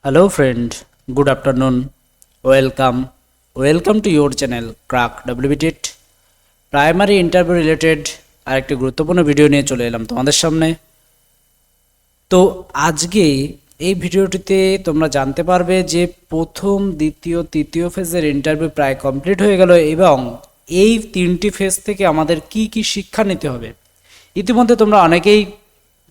Hello friend, good afternoon. Welcome to your channel Crack WBTET primary interview related আরেকটি গুরুত্বপূর্ণ video নিয়ে চলে এলাম তোমাদের সামনে। তো আজকে এই ভিডিওটিতে তোমরা জানতে পারবে যে প্রথম, দ্বিতীয়, তৃতীয় ফেজের ইন্টারভিউ প্রায় কমপ্লিট হয়ে গেল এবং এই তিনটি ফেজ থেকে আমাদের কি কি শিক্ষা নিতে হবে। ইতিমধ্যে তোমরা অনেকেই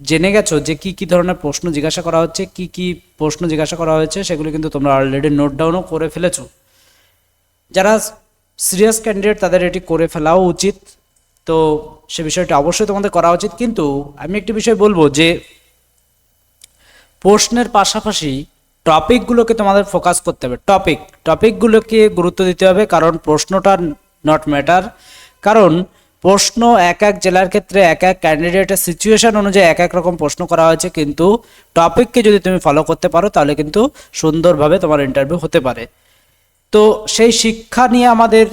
জেনে গেছো যে কি কি ধরনের প্রশ্ন জিজ্ঞাসা করা হচ্ছে, কি কি প্রশ্ন জিজ্ঞাসা করা হয়েছে সেগুলো কিন্তু তোমরা অলরেডি নোট ডাউনও করে ফেলেছো। যারা সিরিয়াস ক্যান্ডিডেট তাদের এটি করে ফেলাও উচিত, তো সে বিষয়টা অবশ্যই তোমাদের করা উচিত। কিন্তু আমি একটি বিষয় বলবো যে প্রশ্নের পাশাপাশি টপিকগুলোকে তোমাদের ফোকাস করতে হবে। টপিকগুলোকে গুরুত্ব দিতে হবে, কারণ প্রশ্নটা নট ম্যাটার। কারণ প্রশ্ন এক এক জেলার ক্ষেত্রে এক এক ক্যান্ডিডেটের সিচুয়েশন অনুযায়ী এক এক রকম প্রশ্ন করা হয়েছে, কিন্তু টপিককে যদি তুমি ফলো করতে পারো তাহলে কিন্তু সুন্দরভাবে তোমার ইন্টারভিউ হতে পারে। তো সেই শিক্ষা নিয়ে আমাদের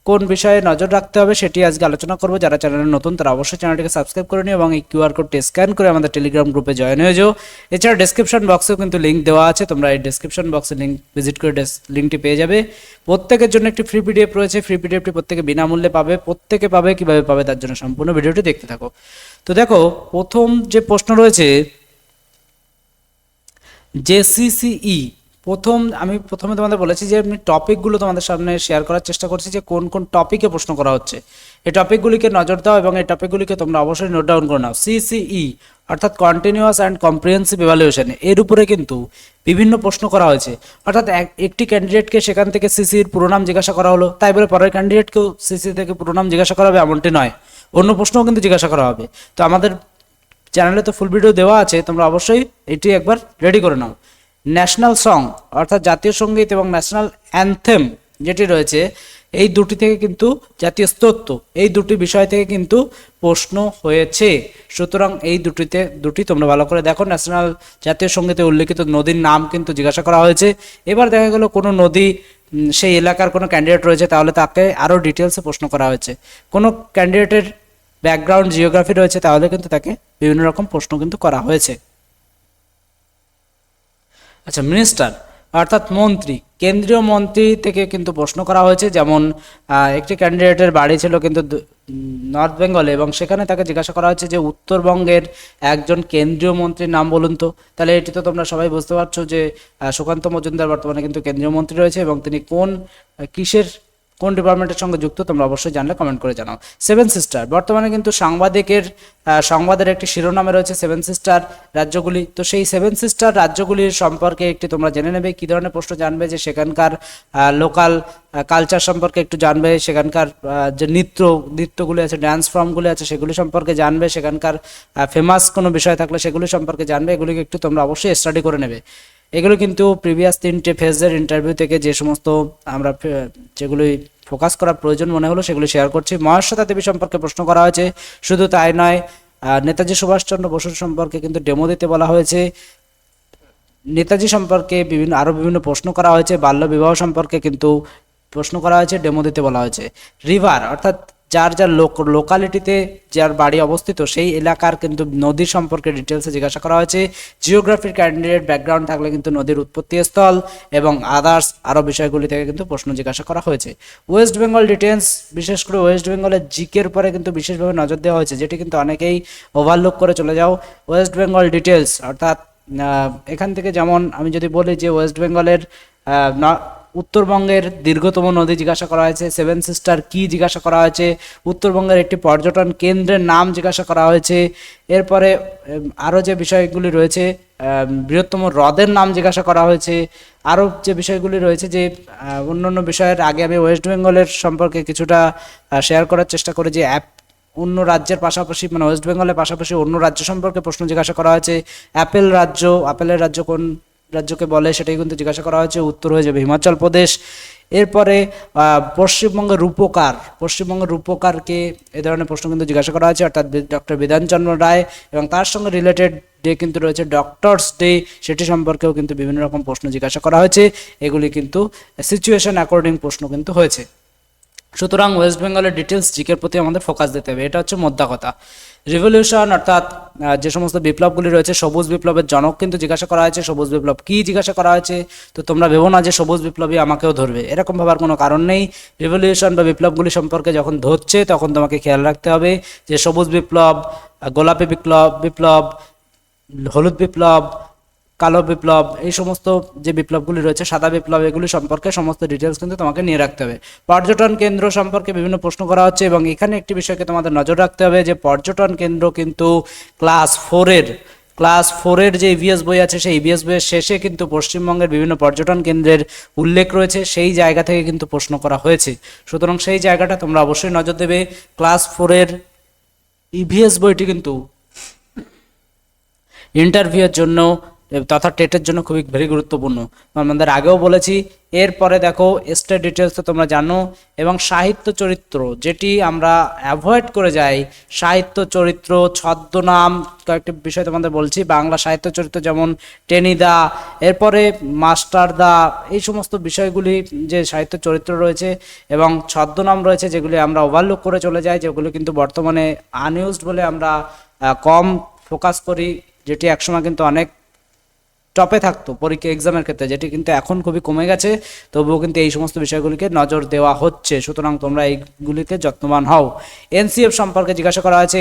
কোন বিষয়ে নজর রাখতে হবে সেটি আজকে আলোচনা করব। যারা চ্যানেলে নতুন তারা অবশ্যই চ্যানেলটিকে সাবস্ক্রাইব করে নিও এবং এই কিউআর কোডটি স্ক্যান করে আমাদের টেলিগ্রাম গ্রুপে জয়েন হয়ে যাও। এছাড়া ডেসক্রিপশন বক্সেও কিন্তু লিঙ্ক দেওয়া আছে, তোমরা এই ডেসক্রিপশন বক্সে লিঙ্ক ভিজিট করে লিঙ্কটি পেয়ে যাবে। প্রত্যেকের জন্য একটি ফ্রি পিডিএফ রয়েছে, ফ্রি পিডিএফটি প্রত্যেকে বিনামূল্যে পাবে। প্রত্যেকে পাবে, কিভাবে পাবে তার জন্য সম্পূর্ণ ভিডিওটি দেখতে থাকো। তো দেখো, প্রথম যে প্রশ্ন রয়েছে জেসিসিই। আমি প্রথমে তোমাদের বলেছি যে আমি টপিকগুলো তোমাদের সামনে শেয়ার করার চেষ্টা করছি যে কোন কোন টপিকে প্রশ্ন করা হচ্ছে। এই টপিকগুলিকে নজর দাও এবং এই টপিকগুলিকে তোমরা অবশ্যই নোট ডাউন করে নাও। সিসিই অর্থাৎ কন্টিনিউয়াস অ্যান্ড কম্প্রিহেন্সিভ ইভ্যালুয়েশন, এর উপরে কিন্তু বিভিন্ন প্রশ্ন করা হয়েছে। অর্থাৎ একটি ক্যান্ডিডেটকে সেখান থেকে সিসির পুরো নাম জিজ্ঞাসা করা হলো, তাই বলে পরের ক্যান্ডিডেটকেও সিসি থেকে পুরো নাম জিজ্ঞাসা করা হবে এমনটি নয়, অন্য প্রশ্নও কিন্তু জিজ্ঞাসা করা হবে। তো আমাদের চ্যানেলে তো ফুল ভিডিও দেওয়া আছে, তোমরা অবশ্যই এটি একবার রেডি করে নাও। ন্যাশনাল সং অর্থাৎ জাতীয় সঙ্গীত এবং ন্যাশনাল অ্যানথেম যেটি রয়েছে, এই দুটি থেকে কিন্তু জাতীয় স্তোত্র, এই দুটি বিষয় থেকে কিন্তু প্রশ্ন হয়েছে। সুতরাং এই দুটি তোমরা ভালো করে দেখো। ন্যাশনাল জাতীয় সঙ্গীতে উল্লেখিত নদীর নাম কিন্তু জিজ্ঞাসা করা হয়েছে। এবার দেখা গেল কোনো নদী সেই এলাকার কোনো ক্যান্ডিডেট রয়েছে, তাহলে তাকে আরও ডিটেলসে প্রশ্ন করা হয়েছে। কোনো ক্যান্ডিডেটের ব্যাকগ্রাউন্ড জিওগ্রাফি রয়েছে, তাহলে কিন্তু তাকে বিভিন্ন রকম প্রশ্ন কিন্তু করা হয়েছে। আচ্ছা, মিনিস্টার অর্থাৎ মন্ত্রী, কেন্দ্রীয় মন্ত্রী থেকে কিন্তু প্রশ্ন করা হয়েছে। যেমন একটি ক্যান্ডিডেটের বাড়ি ছিল কিন্তু নর্থ বেঙ্গলে, এবং সেখানে তাকে জিজ্ঞাসা করা হয়েছে যে উত্তরবঙ্গের একজন কেন্দ্রীয় মন্ত্রীর নাম বলুন তো। তাহলে এটি তো তোমরা সবাই বুঝতে পারছো যে সুকান্ত মজুমদার বর্তমানে কিন্তু কেন্দ্রীয় মন্ত্রী রয়েছে এবং তিনি কোন ডিপার্টমেন্টের সঙ্গে যুক্ত তোমরা অবশ্যই জানলে কমেন্ট করে জানাও। সেভেন সিস্টার, বর্তমানে কিন্তু সংবাদের একটি শিরোনামে রয়েছে সেভেন সিস্টার রাজ্যগুলি। তো সেই সেভেন সিস্টার রাজ্যগুলির সম্পর্কে একটি তোমরা জেনে নেবে। কী ধরনের প্রশ্ন জানবে, যে সেখানকার লোকাল কালচার সম্পর্কে একটু জানবে, সেখানকার যে নৃত্যগুলি আছে, ড্যান্স ফর্মগুলি আছে সেগুলি সম্পর্কে জানবে, সেখানকার ফেমাস কোনো বিষয় থাকলে সেগুলি সম্পর্কে জানবে। এগুলিকে একটু তোমরা অবশ্যই স্টাডি করে নেবে। এগুলো কিন্তু প্রিভিয়াস 3টে ফেজের ইন্টারভিউ থেকে যে সমস্ত আমরা যেগুলি ফোকাস করার প্রয়োজন মনে হলো সেগুলি শেয়ার করছি। মহাশ্বেতা দেবী সম্পর্কে প্রশ্ন করা হয়েছে। শুধু তাই নয়, নেতাজি সুভাষচন্দ্র বসুর সম্পর্কে কিন্তু ডেমো দিতে বলা হয়েছে। নেতাজি সম্পর্কে বিভিন্ন প্রশ্ন করা হয়েছে। বাল্য বিবাহ সম্পর্কে কিন্তু প্রশ্ন করা হয়েছে, ডেমো দিতে বলা হয়েছে। রিভার অর্থাৎ যার লোকালিটিতে যার বাড়ি অবস্থিত সেই এলাকার কিন্তু নদীর সম্পর্কে ডিটেলসে জিজ্ঞাসা করা হয়েছে। জিওগ্রাফির ক্যান্ডিডেট ব্যাকগ্রাউন্ড থাকলে কিন্তু নদীর উৎপত্তি স্থল এবং আদার্স আরও বিষয়গুলি থেকে কিন্তু প্রশ্ন জিজ্ঞাসা করা হয়েছে। ওয়েস্ট বেঙ্গল ডিটেলস, বিশেষ করে ওয়েস্ট বেঙ্গলের জিকের উপরে কিন্তু বিশেষভাবে নজর দেওয়া হয়েছে, যেটি কিন্তু অনেকেই ওভারলুক করে চলে যাও। ওয়েস্ট বেঙ্গল ডিটেলস অর্থাৎ এখান থেকে যেমন আমি যদি বলি যে ওয়েস্ট বেঙ্গলের উত্তরবঙ্গের দীর্ঘতম নদী জিজ্ঞাসা করা হয়েছে, সেভেন সিস্টার কি জিজ্ঞাসা করা হয়েছে, উত্তরবঙ্গের একটি পর্যটন কেন্দ্রের নাম জিজ্ঞাসা করা হয়েছে। এরপরে আরও যে বিষয়গুলি রয়েছে, বৃহত্তম হ্রদের নাম জিজ্ঞাসা করা হয়েছে। আরও যে বিষয়গুলি রয়েছে, যে অন্যান্য বিষয়ের আগে আমি ওয়েস্ট বেঙ্গলের সম্পর্কে কিছুটা শেয়ার করার চেষ্টা করি, যে অন্য রাজ্যের পাশাপাশি মানে ওয়েস্ট বেঙ্গলের পাশাপাশি অন্য রাজ্য সম্পর্কে প্রশ্ন জিজ্ঞাসা করা হয়েছে। আপেলের রাজ্য কোন রাজ্যকে বলে সেটাই কিন্তু জিজ্ঞাসা করা হয়েছে, উত্তর হয়ে যাবে হিমাচল প্রদেশ। এরপরে পশ্চিমবঙ্গের রূপকারকে এ ধরনের প্রশ্ন কিন্তু জিজ্ঞাসা করা হয়েছে, অর্থাৎ ডক্টর বিধানচন্দ্র রায়, এবং তার সঙ্গে রিলেটেড ডে কিন্তু রয়েছে ডক্টরস ডে, সেটি সম্পর্কেও কিন্তু বিভিন্ন রকম প্রশ্ন জিজ্ঞাসা করা হয়েছে। এগুলি কিন্তু সিচুয়েশন অ্যাকর্ডিং প্রশ্ন কিন্তু হয়েছে। সুতরাং ওয়েস্ট বেঙ্গলের ডিটেলস জিকের প্রতি আমাদের ফোকাস দিতে হবে, এটা হচ্ছে মোদ্দা কথা। রিভলিউশন অর্থাৎ যে সমস্ত বিপ্লবগুলি রয়েছে, সবুজ বিপ্লবের জনক কিন্তু জিজ্ঞাসা করা হয়েছে, সবুজ বিপ্লব কি জিজ্ঞাসা করা হয়েছে। তো তোমরা ভেবো না যে সবুজ বিপ্লবী আমাকেও ধরবে, এরকম ভাবার কোনো কারণ নেই। রিভলিউশন বা বিপ্লবগুলি সম্পর্কে যখন ধরছে তখন তোমাকে খেয়াল রাখতে হবে যে সবুজ বিপ্লব, গোলাপি বিপ্লব, হলুদ বিপ্লব, কালো বিপ্লব, এই সমস্ত যে বিপ্লবগুলি রয়েছে, সাদা বিপ্লব, এগুলি সম্পর্কে সমস্ত ডিটেলস কিন্তু তোমাকে নিয়ে রাখতে হবে। পর্যটন কেন্দ্র সম্পর্কে বিভিন্ন প্রশ্ন করা হচ্ছে এবং এখানে একটি বিষয়কে তোমাদের নজর রাখতে হবে যে পর্যটন কেন্দ্র কিন্তু ক্লাস ফোরের যে ইভিএস বই আছে, সেই ইভিএস বইয়ের শেষে কিন্তু পশ্চিমবঙ্গের বিভিন্ন পর্যটন কেন্দ্রের উল্লেখ রয়েছে, সেই জায়গা থেকে কিন্তু প্রশ্ন করা হয়েছে। সুতরাং সেই জায়গাটা তোমরা অবশ্যই নজর দেবে। ক্লাস ফোরের ইভিএস বইটি কিন্তু ইন্টারভিউয়ের জন্য তথা টেটের জন্য খুবই ভেরি গুরুত্বপূর্ণ, আমাদের আগেও বলেছি। এরপরে দেখো স্টেট ডিটেলস তো তোমরা জানো, এবং সাহিত্য চরিত্র যেটি আমরা অ্যাভয়েড করে যাই, সাহিত্য চরিত্র, ছদ্মনাম, কয়েকটি বিষয় তোমাদের বলছি। বাংলা সাহিত্য চরিত্র যেমন টেনিদা, এরপরে মাস্টারদা, এই সমস্ত বিষয়গুলি যে সাহিত্য চরিত্র রয়েছে এবং ছদ্মনাম রয়েছে, যেগুলি আমরা ওভারলুক করে চলে যাই, যেগুলো কিন্তু বর্তমানে আনইউজড বলে আমরা কম ফোকাস করি, যেটি একসময় কিন্তু অনেক টপে থাকতো পরীক্ষা এক্সামের ক্ষেত্রে, যেটি কিন্তু এখন খুবই কমে গেছে। তবুও কিন্তু এই সমস্ত বিষয়গুলিকে নজর দেওয়া হচ্ছে, সুতরাং তোমরা এইগুলিতে যত্নবান হও। এনসিএফ সম্পর্কে জিজ্ঞাসা করা হয়েছে,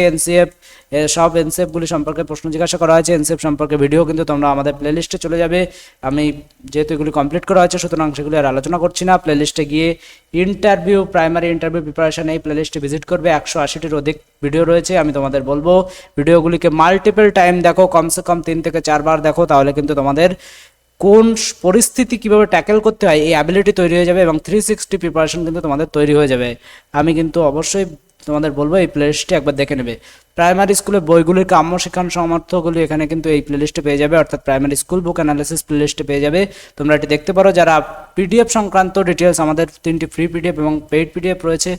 সব এনসিএফগুলি সম্পর্কে প্রশ্ন জিজ্ঞাসা করা হয়েছে। এনসিএফ সম্পর্কে ভিডিও কিন্তু তোমরা আমাদের প্লেলিস্টে চলে যাবে, আমি যেহেতু এগুলি কমপ্লিট করা হয়েছে সুতরাং সেগুলি আর আলোচনা করছি না। প্লেলিস্টে গিয়ে প্রাইমারি ইন্টারভিউ প্রিপারেশন, এই প্লেলিস্টে ভিজিট করবে, 180টির অধিক ভিডিও রয়েছে। আমি তোমাদের বলবো ভিডিওগুলিকে মাল্টিপল টাইম দেখো, কমসে কম 3 থেকে 4 বার দেখো, তাহলে কিন্তু তোমাদের কোন পরিস্থিতি কিভাবে ট্যাকেল করতে হয় এই অ্যাবিলিটি তৈরি হয়ে যাবে এবং 360 প্রিপারেশন কিন্তু তোমাদের তৈরি হয়ে যাবে। আমি কিন্তু অবশ্যই তোমাদের বলবো এই প্লেলিস্টটি একবার দেখে নেবে। প্রাইমারি স্কুলের বইগুলির কাম্য শিক্ষণ সামর্থ্যগুলি এখানে কিন্তু এই প্লেলিস্টে পেয়ে যাবে, অর্থাৎ প্রাইমারি স্কুল বুক অ্যানালিসিস প্লেলিস্টে পেয়ে যাবে। তোমরা এটি দেখতে পারো। যারা পিডিএফ সংক্রান্ত ডিটেলস, আমাদের 3টি ফ্রি পিডিএফ এবং পেইড পিডিএফ রয়েছে,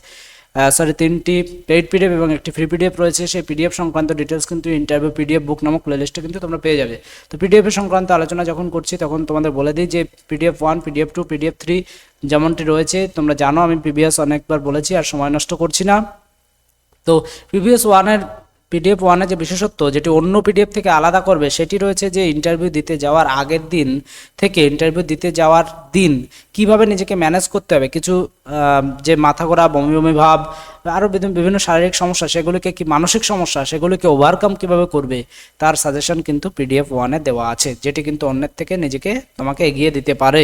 3টি পেইড পিডিএফ এবং একটি ফ্রি পিডিএফ রয়েছে, সেই পিডিএফ সংক্রান্ত ডিটেলস কিন্তু ইন্টারভিউ পিডিএফ বুক নামক প্লেলিস্টে কিন্তু তোমরা পেয়ে যাবে। তো পিডিএফের সংক্রান্ত আলোচনা যখন করছি তখন তোমাদের বলে দিই যে পিডিএফ 1, পিডিএফ 2, পিডিএফ 3 যেমনটি রয়েছে তোমরা জানো, আমি প্রিভিয়াস অনেকবার বলেছি, আর সময় নষ্ট করছি না। তো পিডিএফ ওয়ানের যে বিশেষত্ব, যেটি অন্য পিডিএফ থেকে আলাদা করবে, সেটি রয়েছে যে ইন্টারভিউ দিতে যাওয়ার আগের দিন থেকে ইন্টারভিউ দিতে যাওয়ার দিন কিভাবে নিজেকে ম্যানেজ করতে হবে, কিছু যে মাথা ঘোরা, বমি বমি ভাব, আরও বিভিন্ন শারীরিক সমস্যা, সেগুলিকে কি মানসিক সমস্যা, সেগুলিকে ওভারকাম কিভাবে করবে, তার সাজেশন কিন্তু পিডিএফ ওয়ানে দেওয়া আছে, যেটি কিন্তু অন্যের থেকে নিজেকে তোমাকে এগিয়ে দিতে পারে।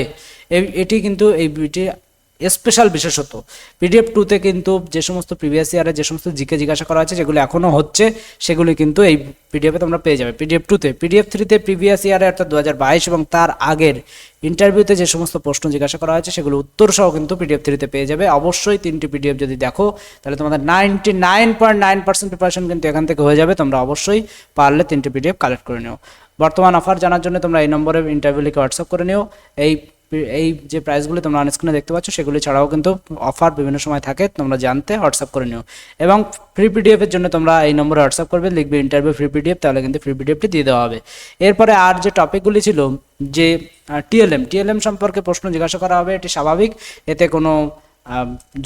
এটি কিন্তু এই বইটি স্পেশাল বিশেষত। পিডিএফ 2তে কিন্তু যে সমস্ত প্রিভিয়াস ইয়ারে যে সমস্ত জিকে জিজ্ঞাসা করা হয়েছে, যেগুলো এখনও হচ্ছে, সেগুলি কিন্তু এই পিডিএফে তোমরা পেয়ে যাবে পিডিএফ 2তে। পিডিএফ 3তে প্রিভিয়াস ইয়ারে অর্থাৎ 2022 এবং তার আগের ইন্টারভিউতে যে সমস্ত প্রশ্ন জিজ্ঞাসা করা হয়েছে, সেগুলো উত্তর সহ কিন্তু পিডিএফ 3তে পেয়ে যাবে। অবশ্যই 3টি পিডিএফ যদি দেখো, তাহলে তোমাদের 99.9% প্রিপারেশন কিন্তু এখান থেকে হয়ে যাবে। তোমরা অবশ্যই পারলে 3টি পিডিএফ কালেক্ট করে নিও। বর্তমান অফার জানার জন্য তোমরা এই নম্বরে ইন্টারভিউ লিখে হোয়াটসঅ্যাপ করে নিও। এই যে প্রাইসগুলি তোমরা অনস্ক্রিনে দেখতে পাচ্ছ, সেগুলি ছাড়াও কিন্তু অফার বিভিন্ন সময় থাকে, তোমরা জানতে হোয়াটসঅ্যাপ করে নিও। এবং ফ্রি পিডিএফের জন্য তোমরা এই নম্বরে হোয়াটসঅ্যাপ করবে, লিখবে ইন্টারভিউ ফ্রি পিডিএফ, তাহলে কিন্তু ফ্রি পিডিএফটি দিয়ে দেওয়া হবে। এরপরে আর যে টপিকগুলি ছিল, যে টিএলএম সম্পর্কে প্রশ্ন জিজ্ঞাসা করা হবে, এটি স্বাভাবিক, এতে কোনো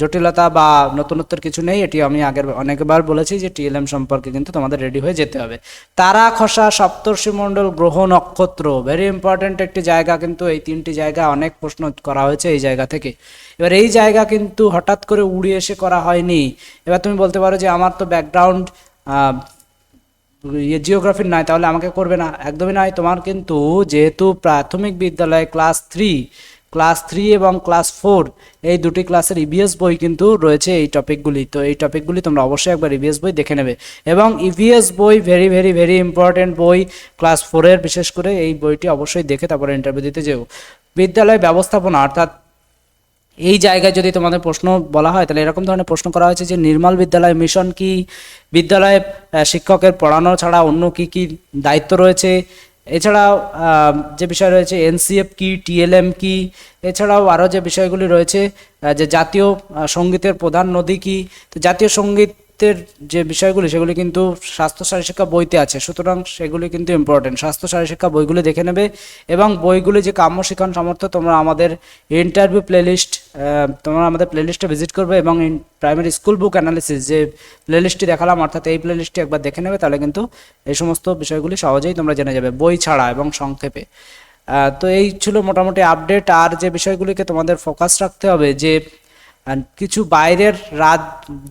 জটিলতা বা নতুনত্বের কিছু নেই। এটি আমি আগের অনেকবার বলেছি যে টিএলএম সম্পর্কে কিন্তু তোমাদের রেডি হয়ে যেতে হবে। তারা খসা, সপ্তর্ষিমণ্ডল, গ্রহ, নক্ষত্র, ভেরি ইম্পর্ট্যান্ট একটি জায়গা, কিন্তু এই 3টি জায়গা অনেক প্রশ্ন করা হয়েছে এই জায়গা থেকে। এবার এই জায়গা কিন্তু হঠাৎ করে উড়ে এসে করা হয়নি। এবার তুমি বলতে পারো যে আমার তো ব্যাকগ্রাউন্ড জিওগ্রাফির নয়, তাহলে আমাকে করবে না, একদমই নয়। তোমার কিন্তু যেহেতু প্রাথমিক বিদ্যালয়ে ক্লাস 3 এবং ক্লাস 4 এই দুটি ক্লাসের ইভিএস বই কিন্তু রয়েছে এই টপিকগুলি, তো এই টপিকগুলি তোমরা অবশ্যই একবার ইভিএস বই দেখে নেবে। এবং ইভিএস বই ভেরি ভেরি ভেরি ইম্পর্টেন্ট বই, ক্লাস 4-এর বিশেষ করে এই বইটি অবশ্যই দেখে তারপরে ইন্টারভিউ দিতে যেও। বিদ্যালয় ব্যবস্থাপনা, অর্থাৎ এই জায়গায় যদি তোমাদের প্রশ্ন বলা হয়, তাহলে এরকম ধরনের প্রশ্ন করা হয়েছে যে নির্মল বিদ্যালয় মিশন কি, বিদ্যালয়ে শিক্ষকের পড়ানো ছাড়া অন্য কি কি দায়িত্ব রয়েছে, এছাড়াও যে বিষয় রয়েছে এনসিএফ কি, টিএলএম কি, এছাড়াও আরও যে বিষয়গুলি রয়েছে যে জাতীয় সঙ্গীতের প্রধান নদী কি। তো জাতীয় সঙ্গীত গণিতের যে বিষয়গুলি সেগুলি কিন্তু স্বাস্থ্য শারীরশিক্ষা বইতে আছে, সুতরাং সেগুলি কিন্তু ইম্পর্টেন্ট। স্বাস্থ্য শারীরশিক্ষা বইগুলি দেখে নেবে এবং বইগুলি যে কাম্য শিক্ষণ সামর্থ্য, তোমরা আমাদের ইন্টারভিউ প্লেলিস্ট, তোমরা আমাদের প্লেলিস্টে ভিজিট করবে এবং প্রাইমারি স্কুল বুক অ্যানালিসিস যে প্লেলিস্টটি দেখালাম, অর্থাৎ এই প্লেলিস্টটি একবার দেখে নেবে, তাহলে কিন্তু এই সমস্ত বিষয়গুলি সহজেই তোমরা জেনে যাবে বই ছাড়া এবং সংক্ষেপে। তো এই ছিল মোটামুটি আপডেট। আর যে বিষয়গুলিকে তোমাদের ফোকাস রাখতে হবে যে কিছু বাইরের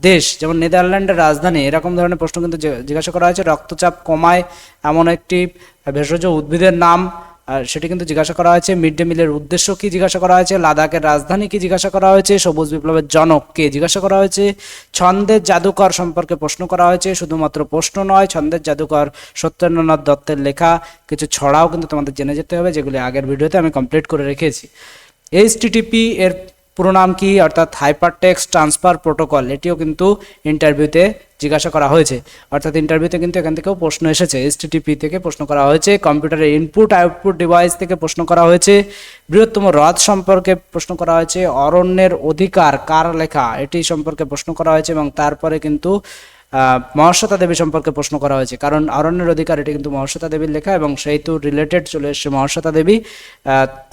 দেশ যেমন নেদারল্যান্ডের রাজধানী, এরকম ধরনের প্রশ্ন কিন্তু জিজ্ঞাসা করা হয়েছে। রক্তচাপ কমায় এমন একটি ভেষজ উদ্ভিদের নাম, সেটি কিন্তু জিজ্ঞাসা করা হয়েছে। মিড ডে মিলের উদ্দেশ্য কি জিজ্ঞাসা করা হয়েছে। লাদাখের রাজধানী কি জিজ্ঞাসা করা হয়েছে। সবুজ বিপ্লবের জনক কে জিজ্ঞাসা করা হয়েছে। ছন্দের জাদুকর সম্পর্কে প্রশ্ন করা হয়েছে। শুধুমাত্র প্রশ্ন নয়, ছন্দের জাদুকর সত্যেন্দ্রনাথ দত্তের লেখা কিছু ছড়াও কিন্তু তোমাদের জেনে যেতে হবে, যেগুলি আগের ভিডিওতে আমি কমপ্লিট করে রেখেছি। এইচটিটিপি এর পুরো নাম কি, অর্থাৎ হাইপার টেক্সট ট্রান্সফার প্রোটোকল, এটিও কিন্তু ইন্টারভিউতে জিজ্ঞাসা করা হয়েছে, অর্থাৎ ইন্টারভিউতে কিন্তু এখান থেকেও প্রশ্ন এসেছে। এইচটিটিপি থেকে প্রশ্ন করা হয়েছে। কম্পিউটারের ইনপুট আউটপুট ডিভাইস থেকে প্রশ্ন করা হয়েছে। বৃহত্তম হ্রদ সম্পর্কে প্রশ্ন করা হয়েছে। অরণ্যের অধিকার কার লেখা, এটি সম্পর্কে প্রশ্ন করা হয়েছে। এবং তারপরে কিন্তু মহাশ্বেতা দেবী সম্পর্কে প্রশ্ন করা হয়েছে, কারণ অরণ্যের অধিকার এটি কিন্তু মহাশ্বেতা দেবীর লেখা এবং সেই তো রিলেটেড চলে এসছে মহাশ্বেতা দেবী,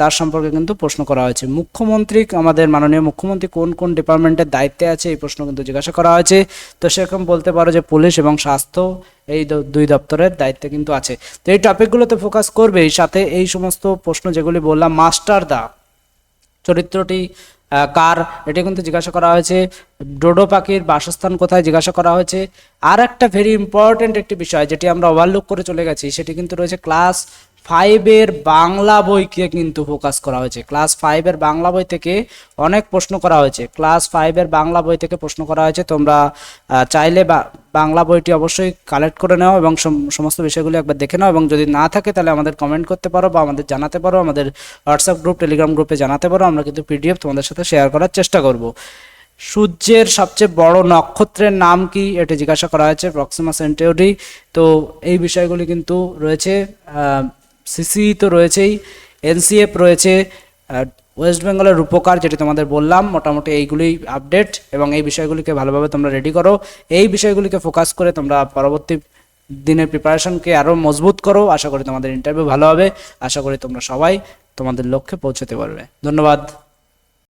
তার সম্পর্কে কিন্তু প্রশ্ন করা হয়েছে। মুখ্যমন্ত্রী, আমাদের মাননীয় মুখ্যমন্ত্রী কোন কোন ডিপার্টমেন্টের দায়িত্বে আছে, এই প্রশ্ন কিন্তু জিজ্ঞাসা করা হয়েছে। তো সেরকম বলতে পারো যে পুলিশ এবং স্বাস্থ্য এই দুই দপ্তরের দায়িত্বে কিন্তু আছে। তো এই টপিকগুলোতে ফোকাস করবে, সাথে এই সমস্ত প্রশ্ন যেগুলি বললাম, মাস্টার দা চরিত্রটি কার, এটি কিন্তু জিজ্ঞাসা করা হয়েছে। ডোডো পাখির বাসস্থান কোথায় জিজ্ঞাসা করা হয়েছে। আর একটা ভেরি ইম্পর্টেন্ট একটি বিষয় যেটি আমরা ওভারলুক করে চলে গেছি, সেটি কিন্তু রয়েছে ক্লাস 5-এর বাংলা বইকে কিন্তু ফোকাস করা হয়েছে। ক্লাস 5-এর বাংলা বই থেকে অনেক প্রশ্ন করা হয়েছে। ক্লাস 5-এর বাংলা বই থেকে প্রশ্ন করা হয়েছে। তোমরা চাইলে বাংলা বইটি অবশ্যই কালেক্ট করে নাও এবং সমস্ত বিষয়গুলো একবার দেখে নাও, এবং যদি না থাকে তাহলে আমাদের কমেন্ট করতে পারো বা আমাদের জানাতে পারো, আমাদের হোয়াটসঅ্যাপ গ্রুপ, টেলিগ্রাম গ্রুপে জানাতে পারো। আমরা কিন্তু পিডিএফ তোমাদের সাথে শেয়ার করার চেষ্টা করব। সূর্যের সবচেয়ে বড় নক্ষত্রের নাম কি, এটা জিজ্ঞাসা করা হয়েছে, প্রক্সিমা সেন্টাউরি। তো এই বিষয়গুলি কিন্তু রয়েছে। সিসি তো রয়েছেই, এনসিএফ রয়েছে, ওয়েস্ট বেঙ্গলের রূপকার যেটি তোমাদের বললাম। মোটামুটি এইগুলি আপডেট এবং এই বিষয়গুলিকে ভালোভাবে তোমরা রেডি করো। এই বিষয়গুলিকে ফোকাস করে তোমরা পরবর্তী দিনের প্রিপারেশনকে আরও মজবুত করো। আশা করি তোমাদের ইন্টারভিউ ভালো হবে। আশা করি তোমরা সবাই তোমাদের লক্ষ্যে পৌঁছতে পারবে। ধন্যবাদ।